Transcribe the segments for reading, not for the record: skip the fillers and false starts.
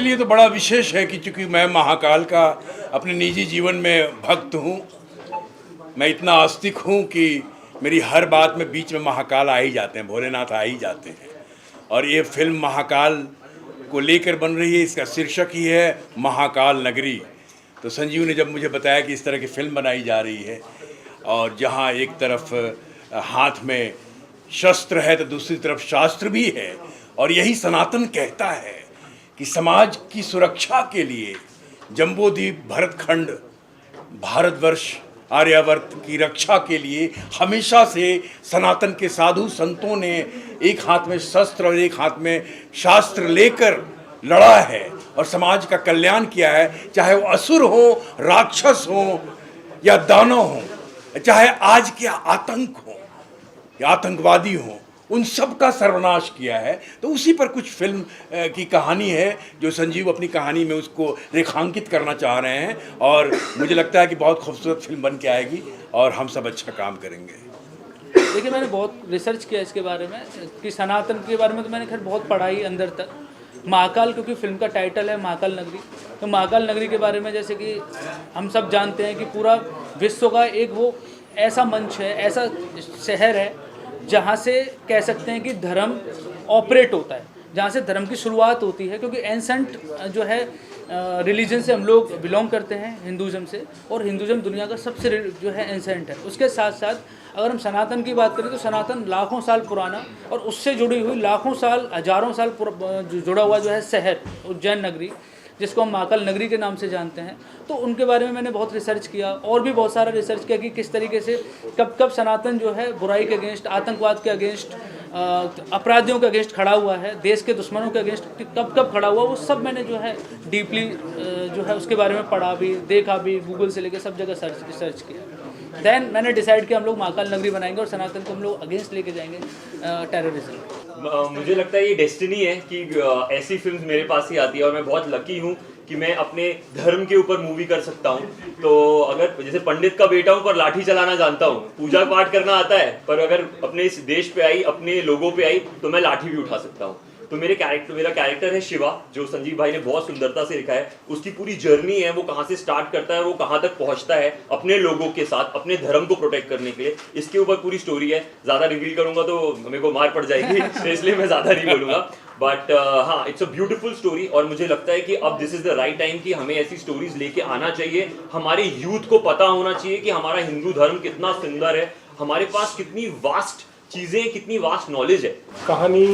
लिए तो बड़ा विशेष है कि चूँकि मैं महाकाल का अपने निजी जीवन में भक्त हूँ। मैं इतना आस्तिक हूँ कि मेरी हर बात में बीच में महाकाल आ ही जाते हैं, भोलेनाथ आ ही जाते हैं। और ये फिल्म महाकाल को लेकर बन रही है, इसका शीर्षक ही है महाकाल नगरी। तो संजीव ने जब मुझे बताया कि इस तरह की फिल्म बनाई जा रही है और जहाँ एक तरफ हाथ में शस्त्र है तो दूसरी तरफ शास्त्र भी है, और यही सनातन कहता है कि समाज की सुरक्षा के लिए जम्बूद्वीप, भरतखंड, भारतवर्ष, आर्यावर्त की रक्षा के लिए हमेशा से सनातन के साधु संतों ने एक हाथ में शस्त्र और एक हाथ में शास्त्र लेकर लड़ा है और समाज का कल्याण किया है। चाहे वो असुर हो, राक्षस हो या दानव हो, चाहे आज के आतंक हो या आतंकवादी हो, उन सब का सर्वनाश किया है। तो उसी पर कुछ फिल्म की कहानी है जो संजीव अपनी कहानी में उसको रेखांकित करना चाह रहे हैं, और मुझे लगता है कि बहुत खूबसूरत फिल्म बन के आएगी और हम सब अच्छा काम करेंगे। देखिए, मैंने बहुत रिसर्च किया इसके बारे में कि सनातन के बारे में तो मैंने खैर बहुत पढ़ाई अंदर तक। महाकाल, क्योंकि फिल्म का टाइटल है महाकाल नगरी, तो महाकाल नगरी के बारे में जैसे कि हम सब जानते हैं कि पूरा विश्व का एक वो ऐसा मंच है, ऐसा शहर है जहाँ से कह सकते हैं कि धर्म ऑपरेट होता है, जहाँ से धर्म की शुरुआत होती है। क्योंकि एंसेंट जो है रिलीजन से हम लोग बिलोंग करते हैं, हिंदुज़म से, और हिंदुज़म दुनिया का सबसे जो है एंसेंट है। उसके साथ साथ अगर हम सनातन की बात करें तो सनातन लाखों साल पुराना और उससे जुड़ी हुई लाखों साल, हजारों साल जुड़ा हुआ जो है शहर उज्जैन नगरी, जिसको हम महाकाल नगरी के नाम से जानते हैं। तो उनके बारे में मैंने बहुत रिसर्च किया और भी बहुत सारा रिसर्च किया कि किस तरीके से कब कब सनातन जो है बुराई के अगेंस्ट, आतंकवाद के अगेंस्ट, अपराधियों के अगेंस्ट खड़ा हुआ है, देश के दुश्मनों के अगेंस्ट कब कब खड़ा हुआ, वो सब मैंने जो है डीपली जो है उसके बारे में पढ़ा भी, देखा भी, गूगल से लेकर सब जगह सर्च किया। देन मैंने डिसाइड किया हम लोग महाकाल नगरी बनाएंगे और सनातन को हम लोग अगेंस्ट लेके जाएंगे टेररिज्म। मुझे लगता है ये डेस्टिनी है कि ऐसी फिल्म्स मेरे पास ही आती है, और मैं बहुत लकी हूँ कि मैं अपने धर्म के ऊपर मूवी कर सकता हूँ। तो अगर जैसे पंडित का बेटा हूँ पर लाठी चलाना जानता हूँ, पूजा पाठ करना आता है, पर अगर अपने इस देश पे आई, अपने लोगों पे आई, तो मैं लाठी भी उठा सकता हूँ। तो मेरा कैरेक्टर है शिवा, जो संजीव भाई ने बहुत सुंदरता से लिखा है। उसकी पूरी जर्नी है, वो कहाँ से स्टार्ट करता है और वो कहाँ तक पहुँचता है अपने लोगों के साथ, अपने धर्म को प्रोटेक्ट करने के लिए। इसके ऊपर पूरी स्टोरी है। ज़्यादा रिवील करूंगा तो मेरे को मार पड़ जाएगी, तो इसलिए मैं ज़्यादा नहीं बोलूँगा। बट हाँ, इट्स अ ब्यूटीफुल स्टोरी, और मुझे लगता है कि अब this is the right time कि हमें ऐसी स्टोरीज लेके आना चाहिए। हमारे यूथ को पता होना चाहिए कि हमारा हिंदू धर्म कितना सुंदर है, हमारे पास कितनी वास्ट चीज़ें, कितनी वास्ट नॉलेज है। कहानी,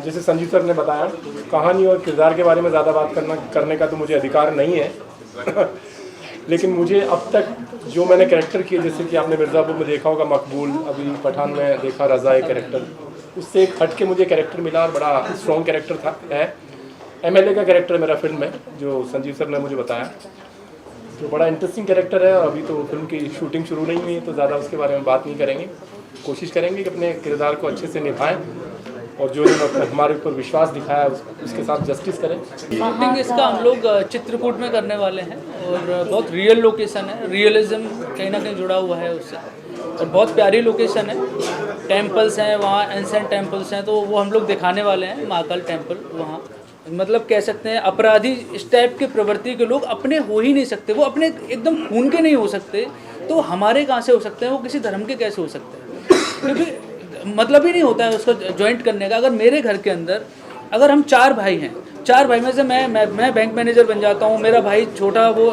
जैसे संजीव सर ने बताया, कहानी और किरदार के बारे में ज़्यादा बात करने का तो मुझे अधिकार नहीं है लेकिन मुझे अब तक जो मैंने कैरेक्टर किए, जैसे कि आपने मिर्ज़ापुर में देखा होगा मकबूल, अभी पठान में देखा रज़ा एक कैरेक्टर, उससे एक हट के मुझे कैरेक्टर मिला और बड़ा स्ट्रॉन्ग कैरेक्टर था है। एमएलए का कैरेक्टर मेरा फिल्म में, जो संजीव सर ने मुझे बताया, तो बड़ा इंटरेस्टिंग कैरेक्टर है। अभी तो फिल्म की शूटिंग शुरू नहीं हुई है तो ज़्यादा उसके बारे में बात नहीं करेंगे। कोशिश करेंगे कि अपने किरदार को अच्छे से निभाएं और जो हमारे ऊपर विश्वास दिखाया उसके साथ जस्टिस करें। शूटिंग इसका हम लोग चित्रकूट में करने वाले हैं और बहुत रियल लोकेशन है, रियलिज्म कहीं ना कहीं जुड़ा हुआ है उससे, और बहुत प्यारी लोकेशन है। टेम्पल्स हैं वहाँ, एंसेंट टेम्पल्स हैं, तो वो हम लोग दिखाने वाले हैं। महाकाल टेम्पल वहाँ, मतलब कह सकते हैं अपराधी इस टाइप के प्रवृत्ति के लोग अपने हो ही नहीं सकते, वो अपने एकदम खून के नहीं हो सकते, तो हमारे कहाँ से हो सकते हैं, वो किसी धर्म के कैसे हो सकते हैं? क्योंकि मतलब ही नहीं होता है उसको ज्वाइंट करने का। अगर मेरे घर के अंदर अगर हम 4 भाई हैं, 4 भाई में से मैं बैंक मैनेजर बन जाता हूँ, मेरा भाई छोटा वो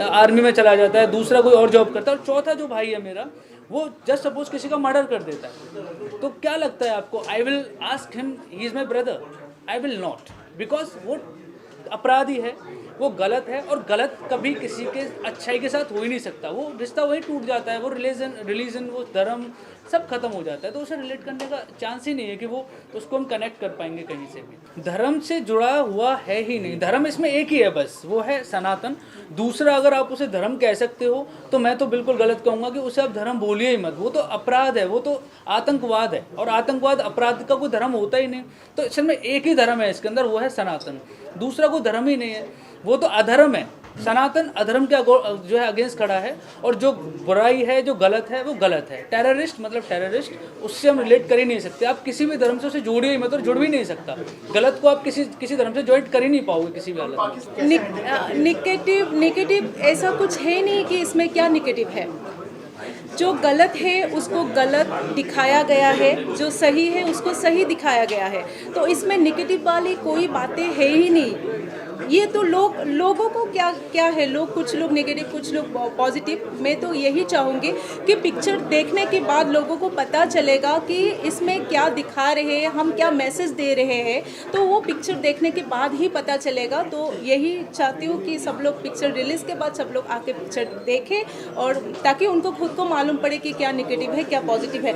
आर्मी में चला जाता है, दूसरा कोई और जॉब करता है, और चौथा जो भाई है मेरा वो जस्ट सपोज किसी का मर्डर कर देता है, तो क्या लगता है आपको? I will ask him, he is my brother? I will not, because वो अपराधी है, वो गलत है, और गलत कभी किसी के अच्छाई के साथ हो ही नहीं सकता। वो रिश्ता वही टूट जाता है, वो रिलीजन वो धर्म सब खत्म हो जाता है, तो उसे रिलेट करने का चांस ही नहीं है कि वो उसको हम कनेक्ट कर पाएंगे कहीं से भी। धर्म से जुड़ा हुआ है ही नहीं, धर्म इसमें एक ही है बस, वो है सनातन। दूसरा अगर आप उसे धर्म कह सकते हो तो मैं तो बिल्कुल गलत कहूँगा कि उसे आप धर्म बोलिए ही मत, वो तो अपराध है, वो तो आतंकवाद है, और आतंकवाद अपराध का कोई धर्म होता ही नहीं। तो असल में एक ही धर्म है इसके अंदर, वो है सनातन। दूसरा कोई धर्म ही नहीं है, वो तो अधर्म है। सनातन अधर्म के जो है अगेंस्ट खड़ा है, और जो बुराई है, जो गलत है, वो गलत है। टेररिस्ट मतलब टेररिस्ट, उससे हम रिलेट कर ही नहीं सकते। आप किसी भी धर्म से उसे जोड़िए ही मत, और जुड़ भी नहीं सकता। गलत को आप किसी धर्म से ज्वाइंट कर ही नहीं पाओगे किसी भी हालत में। नेगेटिव ऐसा कुछ है नहीं कि इसमें क्या नेगेटिव है। जो गलत है उसको गलत दिखाया गया है, जो सही है उसको सही दिखाया गया है। तो इसमें नेगेटिव वाली कोई बातें है ही नहीं। ये तो लोगों को क्या है, कुछ लोग नेगेटिव, कुछ लोग पॉजिटिव। मैं तो यही चाहूँगी कि पिक्चर देखने के बाद लोगों को पता चलेगा कि इसमें क्या दिखा रहे हैं, हम क्या मैसेज दे रहे हैं। तो वो पिक्चर देखने के बाद ही पता चलेगा। तो यही चाहती हूँ कि सब लोग पिक्चर रिलीज़ के बाद सब लोग आके पिक्चर देखें, और ताकि उनको खुद को मालूम पड़े कि क्या नेगेटिव है, क्या पॉजिटिव है।